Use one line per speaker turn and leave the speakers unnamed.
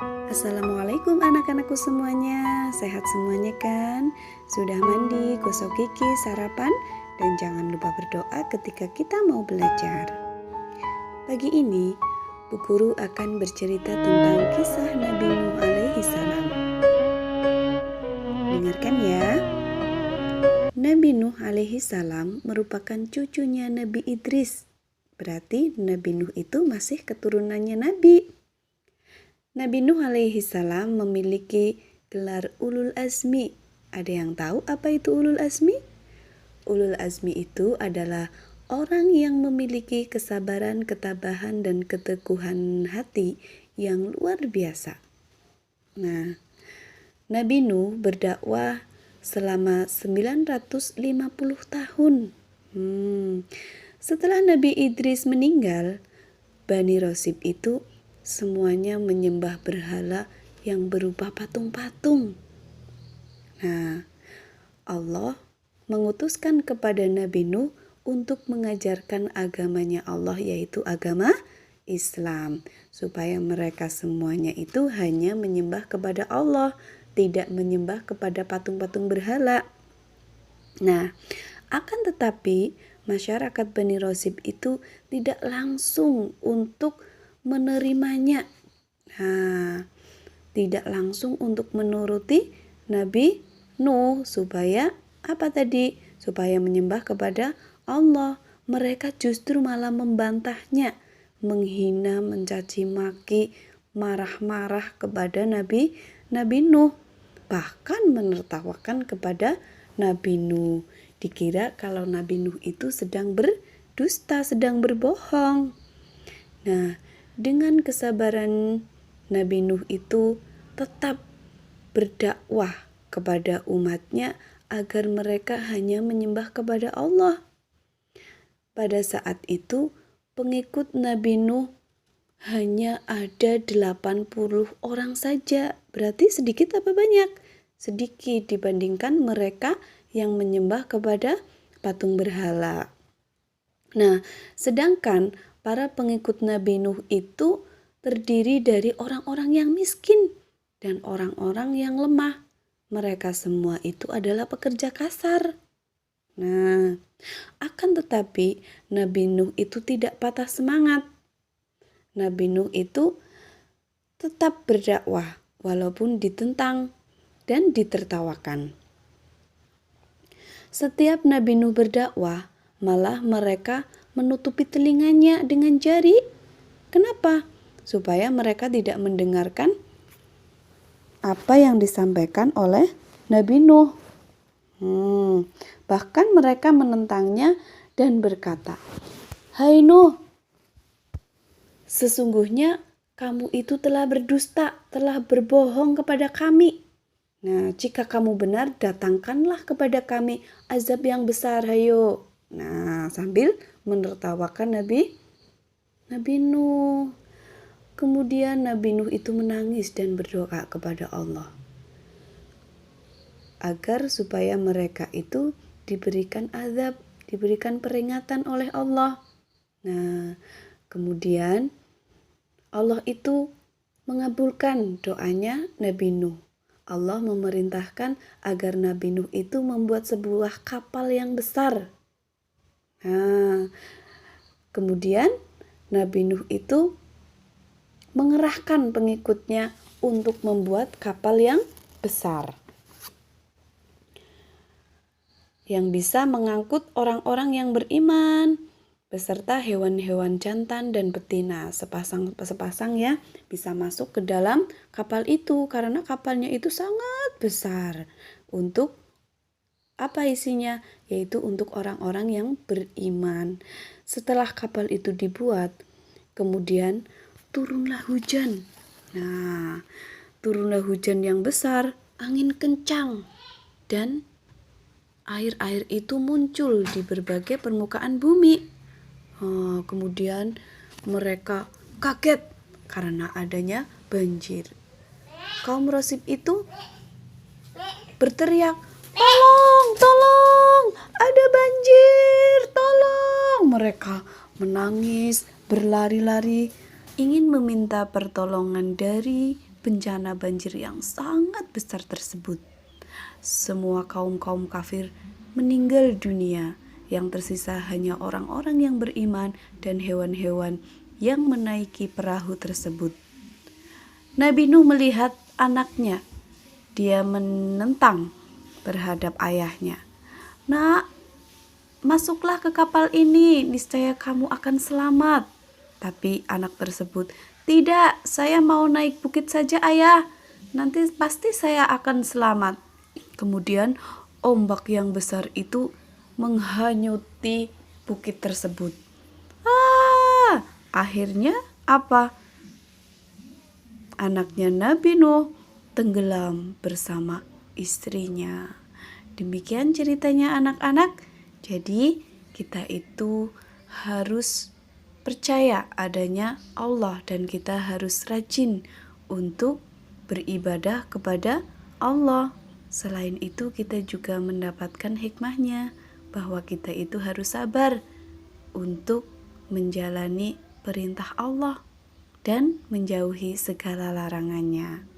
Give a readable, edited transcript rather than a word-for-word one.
Assalamualaikum anak-anakku semuanya. Sehat semuanya kan? Sudah mandi, gosok gigi, sarapan, dan jangan lupa berdoa ketika kita mau belajar. Pagi ini, Bu Guru akan bercerita tentang kisah Nabi Nuh alaihi salam. Dengarkan ya. Nabi Nuh alaihi salam merupakan cucunya Nabi Idris. Berarti Nabi Nuh itu masih keturunannya Nabi. Nabi Nuh alaihi salam memiliki gelar Ulul Azmi. Ada yang tahu apa itu Ulul Azmi? Ulul Azmi itu adalah orang yang memiliki kesabaran, ketabahan, dan keteguhan hati yang luar biasa. Nah, Nabi Nuh berdakwah selama 950 tahun. Setelah Nabi Idris meninggal, Bani Rosib itu semuanya menyembah berhala yang berupa patung-patung. Nah, Allah mengutuskan kepada Nabi Nuh untuk mengajarkan agamanya Allah, yaitu agama Islam, supaya mereka semuanya itu hanya menyembah kepada Allah, tidak menyembah kepada patung-patung berhala. Nah, akan tetapi masyarakat Bani Rosib itu tidak langsung untuk menerimanya. Nah, tidak langsung untuk menuruti Nabi Nuh supaya apa tadi? Supaya menyembah kepada Allah. Mereka justru malah membantahnya, menghina, mencaci maki, marah-marah kepada Nabi Nuh. Bahkan menertawakan kepada Nabi Nuh. Dikira kalau Nabi Nuh itu sedang berdusta, sedang berbohong. Nah, dengan kesabaran Nabi Nuh itu tetap berdakwah kepada umatnya agar mereka hanya menyembah kepada Allah. Pada saat itu pengikut Nabi Nuh hanya ada 80 orang saja. Berarti sedikit apa banyak? Sedikit dibandingkan mereka yang menyembah kepada patung berhala. Nah, sedangkan para pengikut Nabi Nuh itu terdiri dari orang-orang yang miskin dan orang-orang yang lemah. Mereka semua itu adalah pekerja kasar. Nah, akan tetapi Nabi Nuh itu tidak patah semangat. Nabi Nuh itu tetap berdakwah walaupun ditentang dan ditertawakan. Setiap Nabi Nuh berdakwah, malah mereka menutupi telinganya dengan jari. Kenapa? Supaya mereka tidak mendengarkan apa yang disampaikan oleh Nabi Nuh. Bahkan mereka menentangnya dan berkata, "Hai Nuh, sesungguhnya kamu itu telah berdusta, telah berbohong kepada kami. Nah, jika kamu benar, datangkanlah kepada kami azab yang besar, hayo." Nah, sambil menertawakan Nabi Nuh. Kemudian Nabi Nuh itu menangis dan berdoa kepada Allah agar supaya mereka itu diberikan azab, diberikan peringatan oleh Allah. Nah, kemudian Allah itu mengabulkan doanya Nabi Nuh. Allah memerintahkan agar Nabi Nuh itu membuat sebuah kapal yang besar. Nah, kemudian Nabi Nuh itu mengerahkan pengikutnya untuk membuat kapal yang besar yang bisa mengangkut orang-orang yang beriman beserta hewan-hewan jantan dan betina sepasang ya bisa masuk ke dalam kapal itu karena kapalnya itu sangat besar. Untuk apa isinya? Yaitu untuk orang-orang yang beriman. Setelah kapal itu dibuat, kemudian turunlah hujan. Nah, turunlah hujan yang besar, angin kencang, dan air-air itu muncul di berbagai permukaan bumi. Kemudian mereka kaget karena adanya banjir. Kaum Rosib itu berteriak, "Tolong, tolong, ada banjir, tolong." Mereka menangis, berlari-lari, ingin meminta pertolongan dari bencana banjir yang sangat besar tersebut. Semua kaum-kaum kafir meninggal dunia. Yang tersisa hanya orang-orang yang beriman dan hewan-hewan yang menaiki perahu tersebut. Nabi Nuh melihat anaknya. Dia menentang terhadap ayahnya. "Nak, masuklah ke kapal ini, niscaya kamu akan selamat." Tapi anak tersebut, "Tidak, saya mau naik bukit saja ayah. Nanti pasti saya akan selamat." Kemudian ombak yang besar itu menghanyuti bukit tersebut. Akhirnya apa? Anaknya Nabi Nuh tenggelam bersama istrinya. Demikian ceritanya anak-anak. Jadi kita itu harus percaya adanya Allah dan kita harus rajin untuk beribadah kepada Allah. Selain itu kita juga mendapatkan hikmahnya bahwa kita itu harus sabar untuk menjalani perintah Allah dan menjauhi segala larangannya.